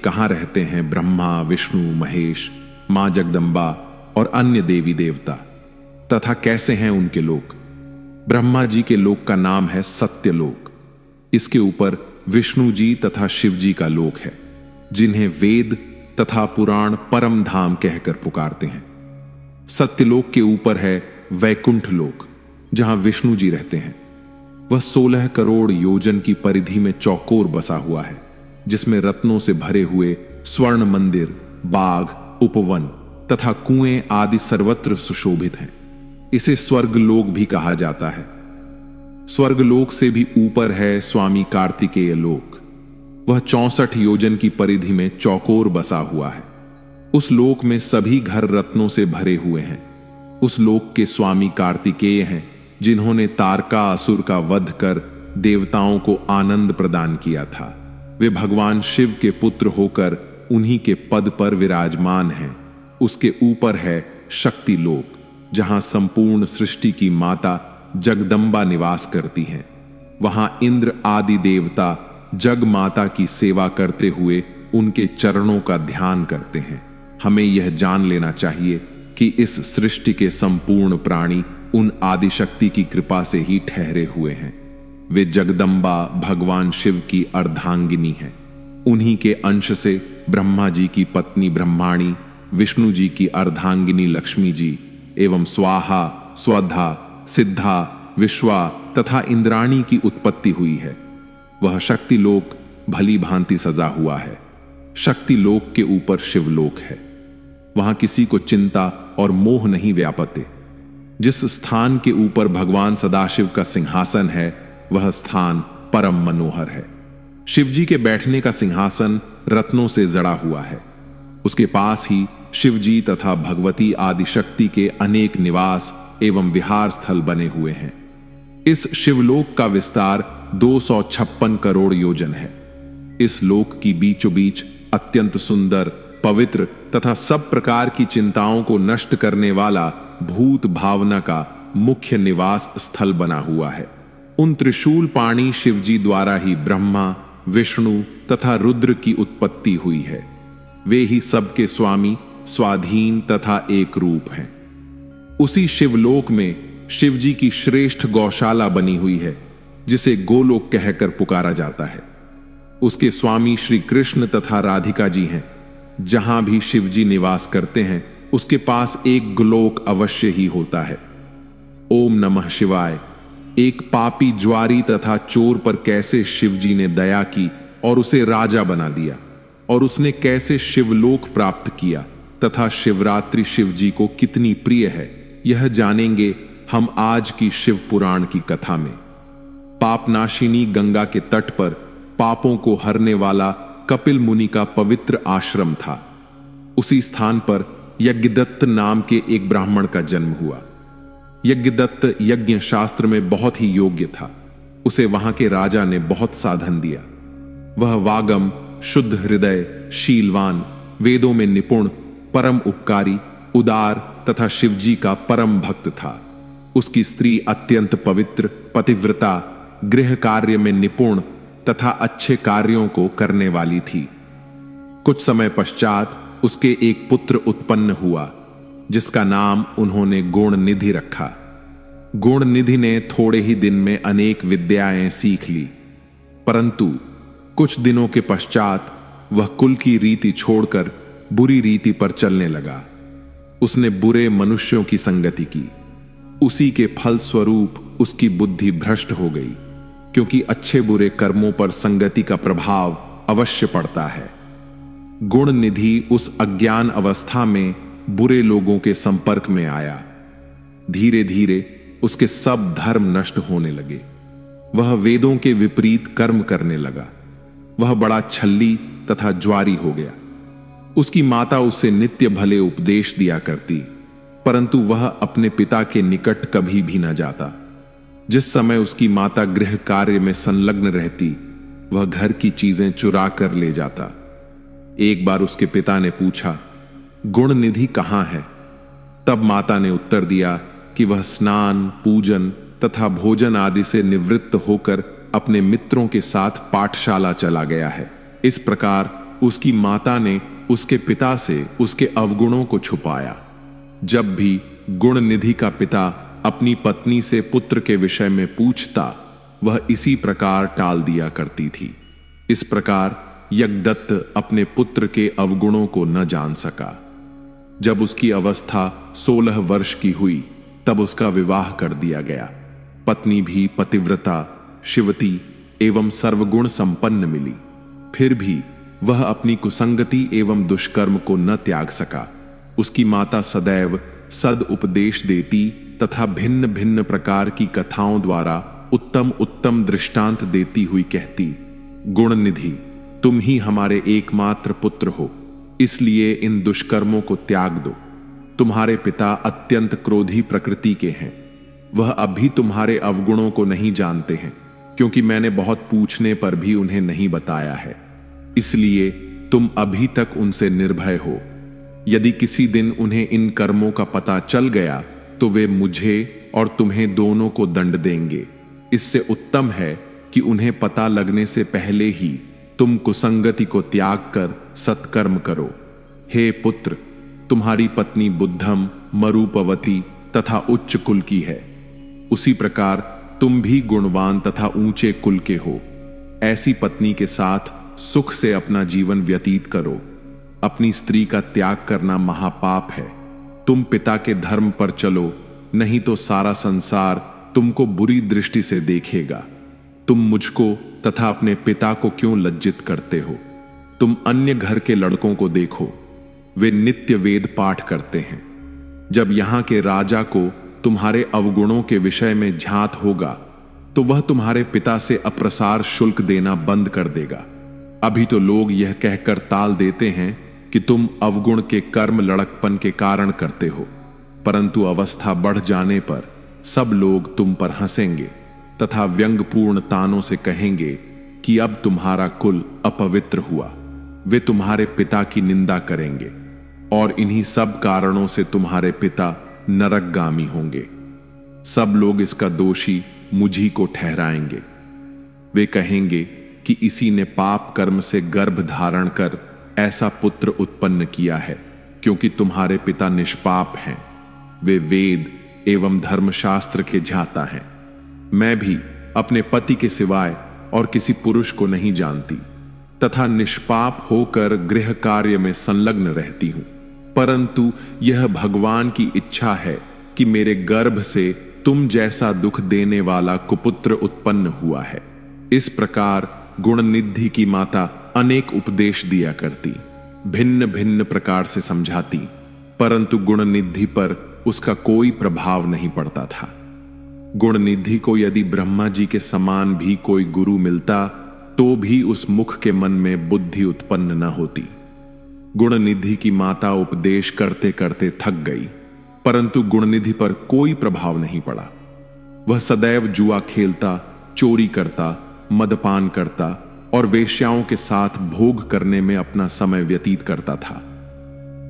कहाँ रहते हैं ब्रह्मा, विष्णु, महेश, मां जगदम्बा और अन्य देवी देवता, तथा कैसे हैं उनके लोक। ब्रह्मा जी के लोक का नाम है सत्यलोक। इसके ऊपर विष्णु जी तथा शिव जी का लोक है, जिन्हें वेद तथा पुराण परम धाम कहकर पुकारते हैं। सत्यलोक के ऊपर है वैकुंठ लोक, जहां विष्णु जी रहते हैं। वह 16 करोड़ योजन की परिधि में चौकोर बसा हुआ है, जिसमें रत्नों से भरे हुए स्वर्ण मंदिर, बाग, उपवन तथा कुएं आदि सर्वत्र सुशोभित हैं। इसे स्वर्गलोक भी कहा जाता है। स्वर्गलोक से भी ऊपर है स्वामी कार्तिकेय लोक। वह 64 योजन की परिधि में चौकोर बसा हुआ है। उस लोक में सभी घर रत्नों से भरे हुए हैं। उस लोक के स्वामी कार्तिकेय हैं, जिन्होंने तारका असुर का वध कर देवताओं को आनंद प्रदान किया था। वे भगवान शिव के पुत्र होकर उन्हीं के पद पर विराजमान हैं। उसके ऊपर है शक्ति लोक, जहां संपूर्ण सृष्टि की माता जगदम्बा निवास करती हैं। वहां इंद्र आदि देवता जग माता की सेवा करते हुए उनके चरणों का ध्यान करते हैं। हमें यह जान लेना चाहिए कि इस सृष्टि के संपूर्ण प्राणी उन आदिशक्ति की कृपा से ही ठहरे हुए हैं। वे जगदम्बा भगवान शिव की अर्धांगिनी हैं। उन्हीं के अंश से ब्रह्मा जी की पत्नी ब्रह्माणी, विष्णु जी की अर्धांगिनी लक्ष्मी जी एवं स्वाहा, स्वधा, सिद्धा, विश्वा तथा इंद्राणी की उत्पत्ति हुई है। वह शक्ति लोक भली भांति सजा हुआ है। शक्ति लोक के ऊपर शिवलोक है। वहां किसी को चिंता और मोह नहीं व्यापते। जिस स्थान के ऊपर भगवान सदाशिव का सिंहासन है, वह स्थान परम मनोहर है। शिवजी के बैठने का सिंहासन रत्नों से जड़ा हुआ है। उसके पास ही शिवजी तथा भगवती आदि शक्ति के अनेक निवास एवं विहार स्थल बने हुए हैं। इस शिवलोक का विस्तार 256 करोड़ योजन है। इस लोक की बीचों बीच अत्यंत सुंदर, पवित्र तथा सब प्रकार की चिंताओं को नष्ट करने वाला भूत भावना का मुख्य निवास स्थल बना हुआ है। उन त्रिशूल पाणी शिवजी द्वारा ही ब्रह्मा, विष्णु तथा रुद्र की उत्पत्ति हुई है। वे ही सबके स्वामी, स्वाधीन तथा एक रूप हैं। उसी शिवलोक में शिवजी की श्रेष्ठ गौशाला बनी हुई है, जिसे गोलोक कहकर पुकारा जाता है। उसके स्वामी श्री कृष्ण तथा राधिका जी हैं। जहां भी शिवजी निवास करते हैं, उसके पास एक गोलोक अवश्य ही होता है। ओम नमः शिवाय। एक पापी, ज्वारी तथा चोर पर कैसे शिवजी ने दया की और उसे राजा बना दिया, और उसने कैसे शिवलोक प्राप्त किया तथा शिवरात्रि शिवजी को कितनी प्रिय है, यह जानेंगे हम आज की शिव पुराण की कथा में। पापनाशिनी गंगा के तट पर पापों को हरने वाला कपिल मुनि का पवित्र आश्रम था। उसी स्थान पर यज्ञदत्त नाम के एक ब्राह्मण का जन्म हुआ। यज्ञदत्त यज्ञ शास्त्र में बहुत ही योग्य था। उसे वहां के राजा ने बहुत साधन दिया। वह वागम, शुद्ध हृदय, शीलवान, वेदों में निपुण, परम उपकारी, उदार तथा शिवजी का परम भक्त था। उसकी स्त्री अत्यंत पवित्र, पतिव्रता, गृह कार्य में निपुण तथा अच्छे कार्यों को करने वाली थी। कुछ समय पश्चात उसके एक पुत्र उत्पन्न हुआ, जिसका नाम उन्होंने गुणनिधि रखा। गुणनिधि ने थोड़े ही दिन में अनेक विद्याएं सीख ली, परंतु कुछ दिनों के पश्चात वह कुल की रीति छोड़कर बुरी रीति पर चलने लगा। उसने बुरे मनुष्यों की संगति की। उसी के फल स्वरूप उसकी बुद्धि भ्रष्ट हो गई, क्योंकि अच्छे बुरे कर्मों पर संगति का प्रभाव अवश्य पड़ता है। गुणनिधि उस अज्ञान अवस्था में बुरे लोगों के संपर्क में आया। धीरे धीरे उसके सब धर्म नष्ट होने लगे। वह वेदों के विपरीत कर्म करने लगा। वह बड़ा छल्ली तथा ज्वारी हो गया। उसकी माता उसे नित्य भले उपदेश दिया करती, परंतु वह अपने पिता के निकट कभी भी न जाता। जिस समय उसकी माता गृह कार्य में संलग्न रहती, वह घर की चीजें चुरा कर ले जाता। एक बार उसके पिता ने पूछा, गुणनिधि कहां है? तब माता ने उत्तर दिया कि वह स्नान, पूजन तथा भोजन आदि से निवृत्त होकर अपने मित्रों के साथ पाठशाला चला गया है। इस प्रकार उसकी माता ने उसके पिता से उसके अवगुणों को छुपाया। जब भी गुणनिधि का पिता अपनी पत्नी से पुत्र के विषय में पूछता, वह इसी प्रकार टाल दिया करती थी। इस प्रकार यज्ञदत्त अपने पुत्र के अवगुणों को न जान सका। जब उसकी अवस्था 16 वर्ष की हुई, तब उसका विवाह कर दिया गया। पत्नी भी पतिव्रता, शिवती एवं सर्वगुण संपन्न मिली। फिर भी वह अपनी कुसंगति एवं दुष्कर्म को न त्याग सका। उसकी माता सदैव सद उपदेश देती तथा भिन्न भिन्न प्रकार की कथाओं द्वारा उत्तम उत्तम दृष्टांत देती हुई कहती, गुणनिधि, तुम ही हमारे एकमात्र पुत्र हो, इसलिए इन दुष्कर्मों को त्याग दो। तुम्हारे पिता अत्यंत क्रोधी प्रकृति के हैं। वह अभी तुम्हारे अवगुणों को नहीं जानते हैं, क्योंकि मैंने बहुत पूछने पर भी उन्हें नहीं बताया है। इसलिए तुम अभी तक उनसे निर्भय हो। यदि किसी दिन उन्हें इन कर्मों का पता चल गया तो वे मुझे और तुम्हें दोनों को दंड देंगे। इससे उत्तम है कि उन्हें पता लगने से पहले ही तुम कुसंगति को त्याग कर सत्कर्म करो। हे पुत्र, तुम्हारी पत्नी बुद्धम, मरूपवती तथा उच्च कुल की है। उसी प्रकार तुम भी गुणवान तथा ऊंचे कुल के हो। ऐसी पत्नी के साथ सुख से अपना जीवन व्यतीत करो। अपनी स्त्री का त्याग करना महापाप है। तुम पिता के धर्म पर चलो, नहीं तो सारा संसार तुमको बुरी दृष्टि से देखेगा। तुम मुझको तथा अपने पिता को क्यों लज्जित करते हो? तुम अन्य घर के लड़कों को देखो, वे नित्य वेद पाठ करते हैं। जब यहां के राजा को तुम्हारे अवगुणों के विषय में झांत होगा तो वह तुम्हारे पिता से अप्रसार शुल्क देना बंद कर देगा। अभी तो लोग यह कहकर टाल देते हैं कि तुम अवगुण के कर्म लड़कपन के कारण करते हो, परंतु अवस्था बढ़ जाने पर सब लोग तुम पर हंसेंगे तथा व्यंग्यपूर्ण तानों से कहेंगे कि अब तुम्हारा कुल अपवित्र हुआ। वे तुम्हारे पिता की निंदा करेंगे और इन्हीं सब कारणों से तुम्हारे पिता नरकगामी होंगे। सब लोग इसका दोषी मुझी को ठहराएंगे। वे कहेंगे कि इसी ने पाप कर्म से गर्भ धारण कर ऐसा पुत्र उत्पन्न किया है, क्योंकि तुम्हारे पिता निष्पाप हैं। वे वेद एवं धर्मशास्त्र के ज्ञाता हैं। मैं भी अपने पति के सिवाय और किसी पुरुष को नहीं जानती तथा निष्पाप होकर गृह कार्य में संलग्न रहती हूं, परंतु यह भगवान की इच्छा है कि मेरे गर्भ से तुम जैसा दुख देने वाला कुपुत्र उत्पन्न हुआ है। इस प्रकार गुणनिधि की माता अनेक उपदेश दिया करती, भिन्न भिन्न प्रकार से समझाती, परंतु गुणनिधि पर उसका कोई प्रभाव नहीं पड़ता था। गुणनिधि को यदि ब्रह्मा जी के समान भी कोई गुरु मिलता तो भी उस मुख के मन में बुद्धि उत्पन्न न होती। गुणनिधि की माता उपदेश करते करते थक गई, परंतु गुणनिधि पर कोई प्रभाव नहीं पड़ा। वह सदैव जुआ खेलता, चोरी करता, मदपान करता और वेश्याओं के साथ भोग करने में अपना समय व्यतीत करता था।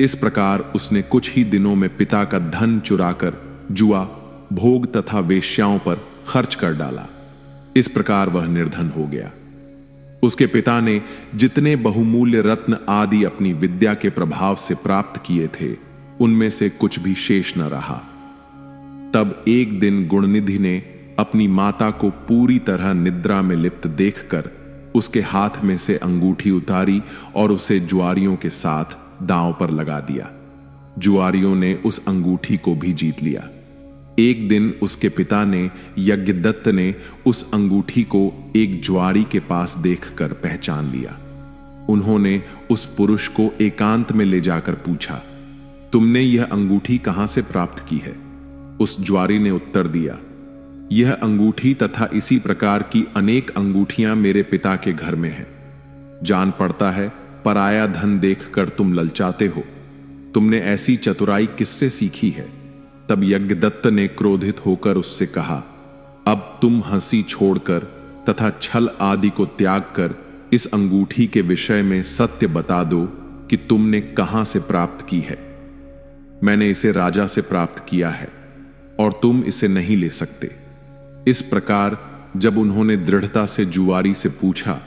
इस प्रकार उसने कुछ ही दिनों में पिता का धन चुराकर जुआ, भोग तथा वेश्याओं पर खर्च कर डाला। इस प्रकार वह निर्धन हो गया। उसके पिता ने जितने बहुमूल्य रत्न आदि अपनी विद्या के प्रभाव से प्राप्त किए थे, उनमें से कुछ भी शेष न रहा। तब एक दिन गुणनिधि ने अपनी माता को पूरी तरह निद्रा में लिप्त देखकर उसके हाथ में से अंगूठी उतारी और उसे जुआरियों के साथ दांव पर लगा दिया। जुआरियों ने उस अंगूठी को भी जीत लिया। एक दिन उसके पिता ने, यज्ञदत्त ने, उस अंगूठी को एक जुआरी के पास देखकर पहचान लिया। उन्होंने उस पुरुष को एकांत में ले जाकर पूछा, तुमने यह अंगूठी कहां से प्राप्त की है? उस जुआरी ने उत्तर दिया, यह अंगूठी तथा इसी प्रकार की अनेक अंगूठियां मेरे पिता के घर में हैं। जान पड़ता है पराया धन देखकर तुम ललचाते हो। तुमने ऐसी चतुराई किससे सीखी है? तब यज्ञदत्त ने क्रोधित होकर उससे कहा, अब तुम हंसी छोड़कर तथा छल आदि को त्याग कर इस अंगूठी के विषय में सत्य बता दो कि तुमने कहां से प्राप्त की है। मैंने इसे राजा से प्राप्त किया है और तुम इसे नहीं ले सकते। इस प्रकार जब उन्होंने दृढ़ता से जुआरी से पूछा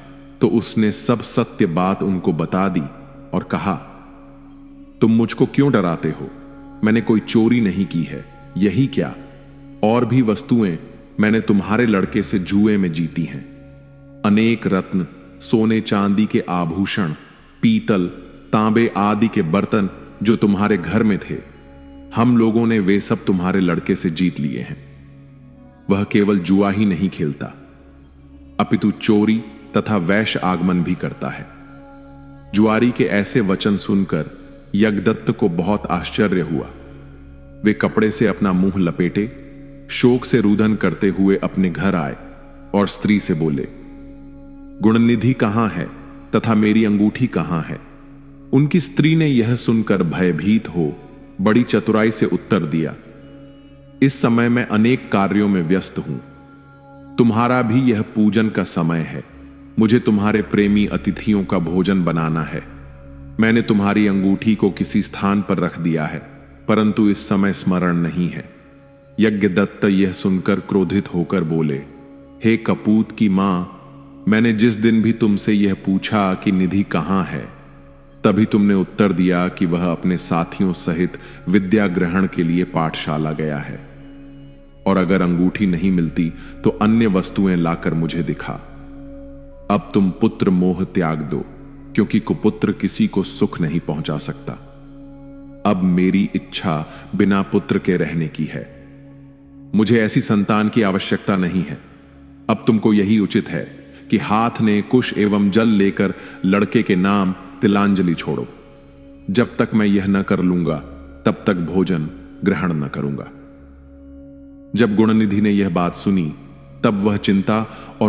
तो उसने सब सत्य बात उनको बता दी और कहा, तुम मुझको क्यों डराते हो? मैंने कोई चोरी नहीं की है। यही क्या, और भी वस्तुएं मैंने तुम्हारे लड़के से जुए में जीती हैं। अनेक रत्न, सोने चांदी के आभूषण, पीतल, तांबे आदि के बर्तन जो तुम्हारे घर में थे, हम लोगों ने वे सब तुम्हारे लड़के से जीत लिए हैं। वह केवल जुआ ही नहीं खेलता, अपितु चोरी तथा वैश्य आगमन भी करता है। जुआरी के ऐसे वचन सुनकर यज्ञदत्त को बहुत आश्चर्य हुआ। वे कपड़े से अपना मुंह लपेटे, शोक से रुदन करते हुए अपने घर आए और स्त्री से बोले, गुणनिधि कहां है तथा मेरी अंगूठी कहां है? उनकी स्त्री ने यह सुनकर भयभीत हो बड़ी चतुराई से उत्तर दिया, इस समय मैं अनेक कार्यों में व्यस्त हूं। तुम्हारा भी यह पूजन का समय है। मुझे तुम्हारे प्रेमी अतिथियों का भोजन बनाना है। मैंने तुम्हारी अंगूठी को किसी स्थान पर रख दिया है, परंतु इस समय स्मरण नहीं है। यज्ञदत्त यह सुनकर क्रोधित होकर बोले, हे कपूत की मां, मैंने जिस दिन भी तुमसे यह पूछा कि निधि कहां है, तभी तुमने उत्तर दिया कि वह अपने साथियों सहित विद्या ग्रहण के लिए पाठशाला गया है, और अगर अंगूठी नहीं मिलती तो अन्य वस्तुएं लाकर मुझे दिखा। अब तुम पुत्र मोह त्याग दो, क्योंकि कुपुत्र किसी को सुख नहीं पहुंचा सकता। अब मेरी इच्छा बिना पुत्र के रहने की है। मुझे ऐसी संतान की आवश्यकता नहीं है। अब तुमको यही उचित है कि हाथ ने कुश एवं जल लेकर लड़के के नाम तिलांजलि छोड़ो। जब तक मैं यह न कर लूंगा तब तक भोजन ग्रहण न करूंगा। जब गुणनिधि ने यह बात सुनी तब वह चिंता और